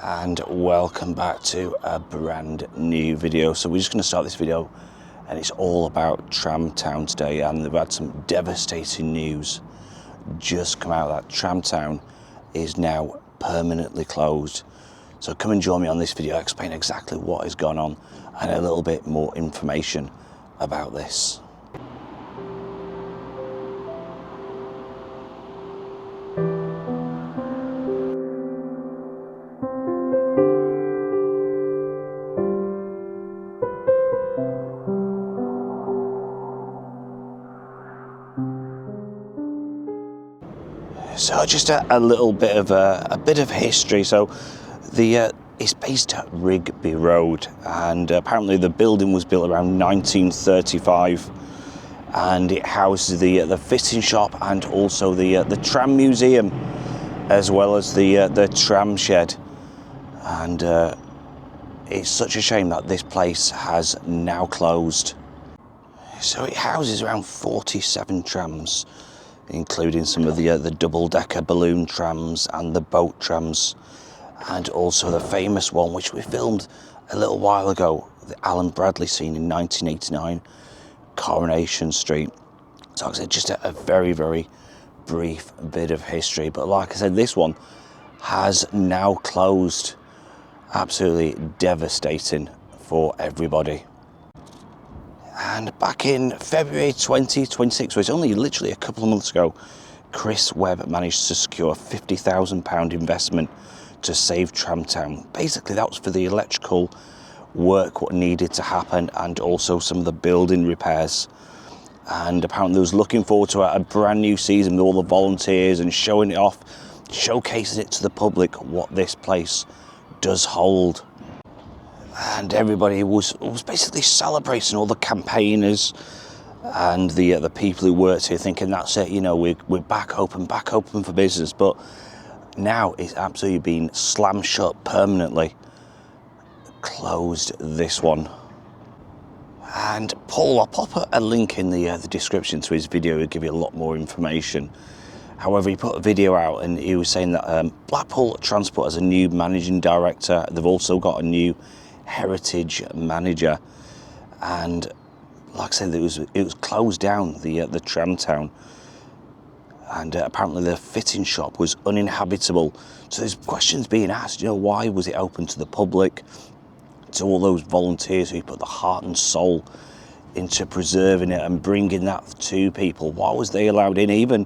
And welcome back to a brand new video. So we're just going to start this video, and it's all about Tram Town today, and they've had some devastating news just come out that Tram Town is now permanently closed. So come and join me on this video, explain exactly what has gone on and a little bit more information about this. So just a little bit of history. So it's based at Rigby Road, and apparently the building was built around 1935, and it houses the fitting shop and also the tram museum, as well as the tram shed. And it's such a shame that this place has now closed. So it houses around 47 trams, including some of the double-decker balloon trams and the boat trams, and also the famous one which we filmed a little while ago, the Alan Bradley scene in 1989, Coronation Street. So like I said, just a very, very brief bit of history. But like I said, this one has now closed. Absolutely devastating for everybody. And back in February 2026, so it's only literally a couple of months ago, Chris Webb managed to secure a £50,000 investment to save Tram Town. Basically, that was for the electrical work what needed to happen, and also some of the building repairs. And apparently, they was looking forward to a brand new season with all the volunteers and showing it off, showcasing it to the public what this place does hold. And everybody was basically celebrating, all the campaigners and the people who worked here, thinking that's it, you know, we're back open for business. But now it's absolutely been slammed shut permanently, closed this one. And Paul, I'll pop a link in the description to his video. He'll give you a lot more information. However, he put a video out and he was saying that Blackpool Transport has a new managing director. They've also got a new heritage manager, and like I said, it was closed down, the Tram Town, and apparently the fitting shop was uninhabitable. So there's questions being asked, you know, why was it open to the public, to all those volunteers who put the heart and soul into preserving it and bringing that to people? Why was they allowed in? Even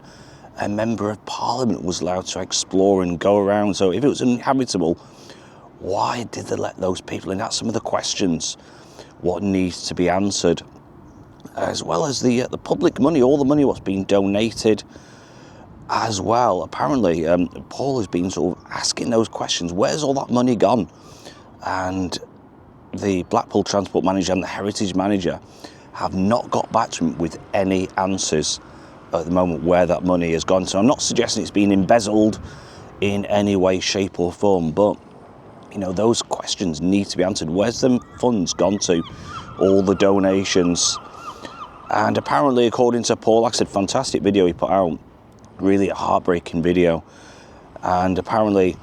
a member of parliament was allowed to explore and go around. So if it was uninhabitable, why did they let those people in? That's some of the questions what needs to be answered, as well as the public money, all the money what's been donated as well. Apparently, Paul has been sort of asking those questions. Where's all that money gone? And the Blackpool Transport manager and the heritage manager have not got back to him with any answers at the moment where that money has gone. So I'm not suggesting it's been embezzled in any way, shape or form, but you know, those questions need to be answered. Where's them funds gone to? All the donations. And apparently, according to Paul, like I said, fantastic video he put out. Really a heartbreaking video. And apparently,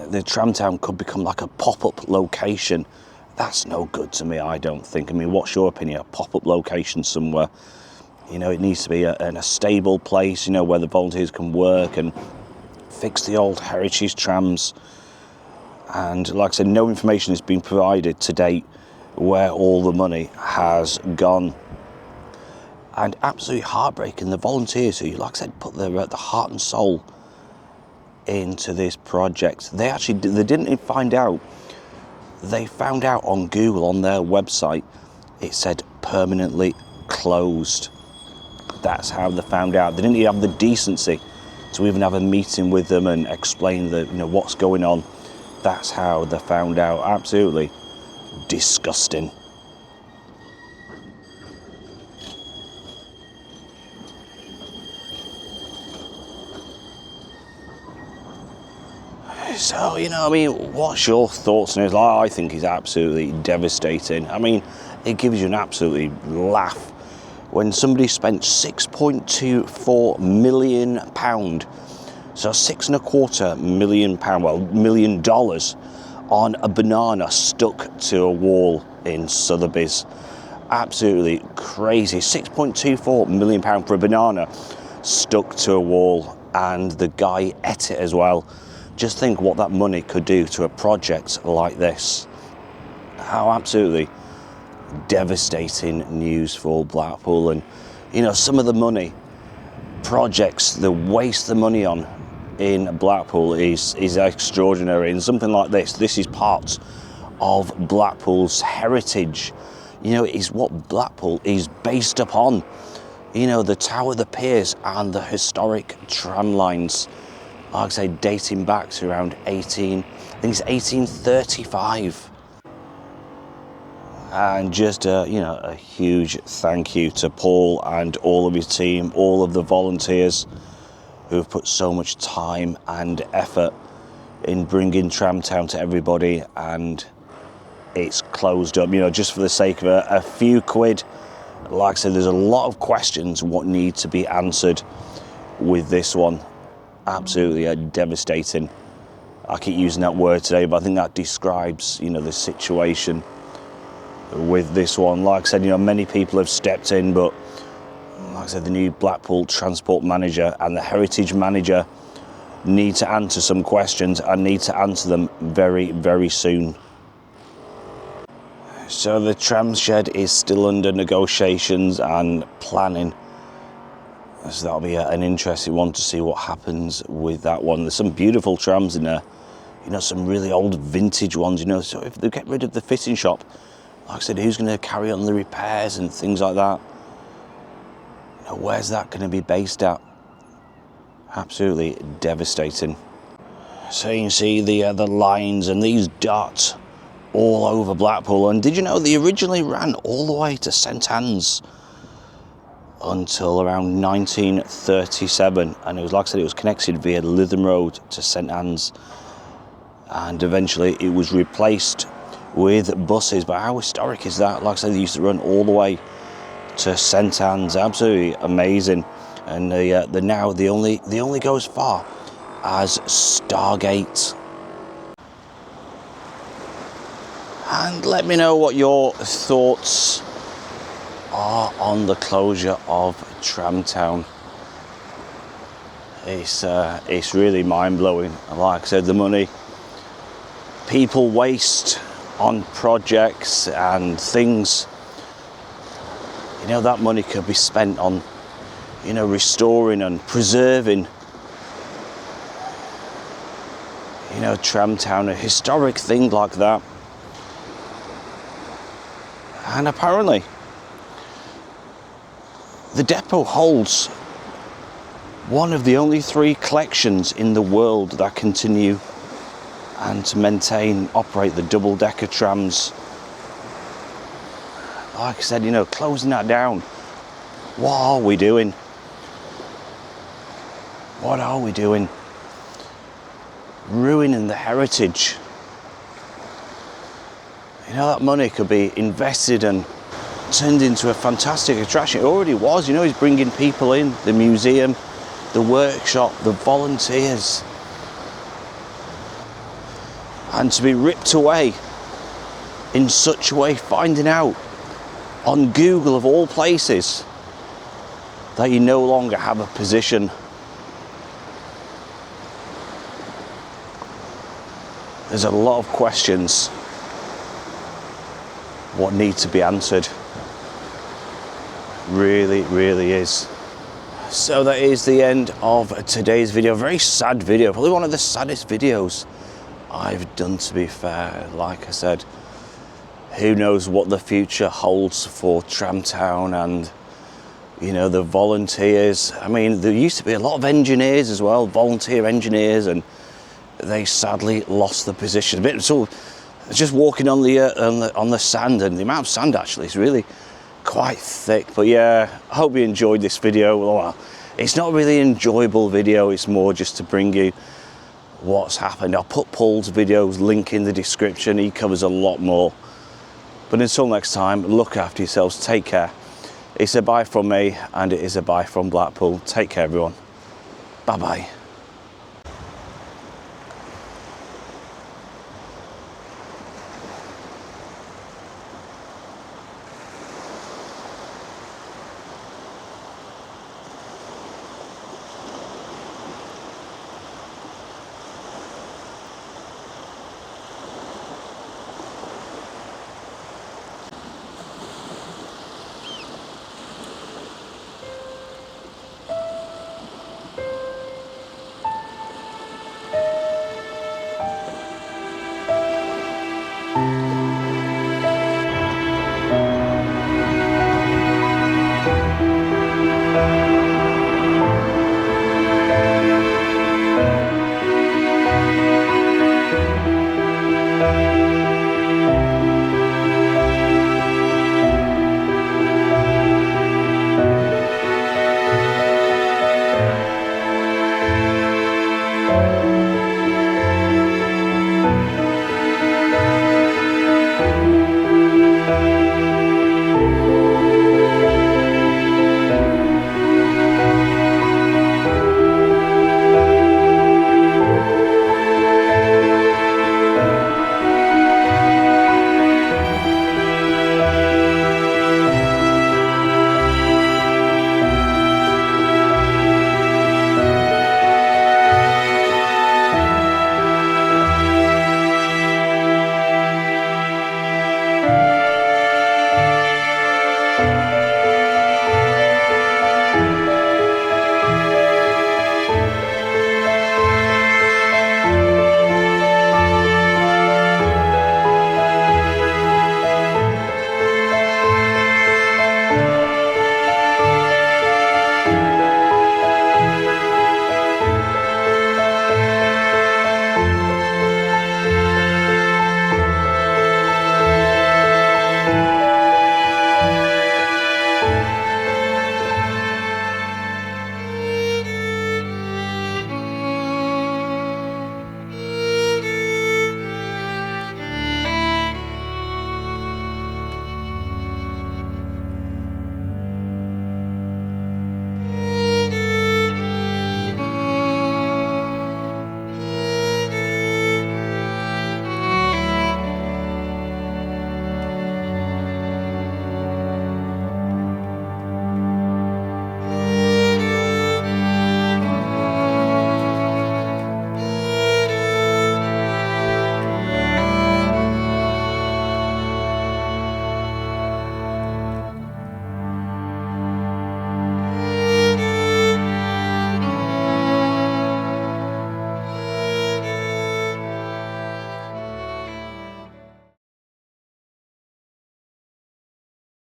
the Tram Town could become like a pop-up location. That's no good to me, I don't think. I mean, what's your opinion? A pop-up location somewhere? You know, it needs to be a stable place, you know, where the volunteers can work and fix the old heritage trams. And like I said, no information has been provided to date where all the money has gone. And absolutely heartbreaking, the volunteers who, like I said, put the heart and soul into this project. They didn't find out. They found out on Google, on their website, it said permanently closed. That's how they found out. They didn't even have the decency to even have a meeting with them and explain what's going on. That's how they found out. Absolutely disgusting. So, you know, I mean, what's your thoughts on it? I think it's absolutely devastating. I mean, it gives you an absolutely laugh when somebody spent £6.24 million So £6.25 million, well, $1 million on a banana stuck to a wall in Sotheby's. Absolutely crazy. £6.24 million for a banana stuck to a wall, and the guy ate it as well. Just think what that money could do to a project like this. How absolutely devastating news for Blackpool. And you know, some of the money projects they waste the money on in Blackpool is extraordinary. And something like this is part of Blackpool's heritage. You know, it is what Blackpool is based upon. You know, the Tower, the piers, and the historic tram lines. Like I say, dating back to around 1835. And just you know, a huge thank you to Paul and all of his team, all of the volunteers who have put so much time and effort in bringing Tram Town to everybody. And it's closed up, you know, just for the sake of a few quid. Like I said, there's a lot of questions what need to be answered with this one. Absolutely devastating. I keep using that word today, but I think that describes, you know, the situation with this one. Like I said, you know, many people have stepped in, but like I said, the new Blackpool transport manager and the heritage manager need to answer some questions and need to answer them very, very soon. So the tram shed is still under negotiations and planning. So that'll be an interesting one to see what happens with that one. There's some beautiful trams in there, you know, some really old vintage ones, you know. So if they get rid of the fitting shop, like I said, who's going to carry on the repairs and things like that? You know, where's that going to be based at? Absolutely devastating. So you can see the lines and these dots all over Blackpool. And did you know they originally ran all the way to St Anne's until around 1937, and it was, like I said, it was connected via Lytham Road to St Anne's, and eventually it was replaced with buses. But how historic is that? Like I said, they used to run all the way to St Anne's. Absolutely amazing. And the now they only go as far as Stargate. And let me know what your thoughts are on the closure of Tram Town. It's really mind-blowing. Like I said, the money people waste on projects and things, you know, that money could be spent on, you know, restoring and preserving, you know, Tram Town, a historic thing like that. And apparently the depot holds one of the only 3 collections in the world that continue and to maintain, operate the double-decker trams. Like I said, you know, closing that down. What are we doing? What are we doing? Ruining the heritage. You know, that money could be invested and turned into a fantastic attraction. It already was, you know, he's bringing people in, the museum, the workshop, the volunteers. And to be ripped away in such a way, finding out on Google of all places that you no longer have a position. There's a lot of questions what need to be answered. Really, really is. So that is the end of today's video. Very sad video, probably one of the saddest videos I've done, to be fair. Like I said, who knows what the future holds for Tram Town and, you know, the volunteers. I mean, there used to be a lot of engineers as well, volunteer engineers, and they sadly lost the position. A bit so, just walking on the sand, and the amount of sand actually is really quite thick. But yeah, I hope you enjoyed this video. Well, it's not really an enjoyable video, it's more just to bring you what's happened. I'll put Paul's videos link in the description. He covers a lot more. But until next time, look after yourselves, take care. It's a bye from me, and it is a bye from Blackpool. Take care, everyone. Bye bye.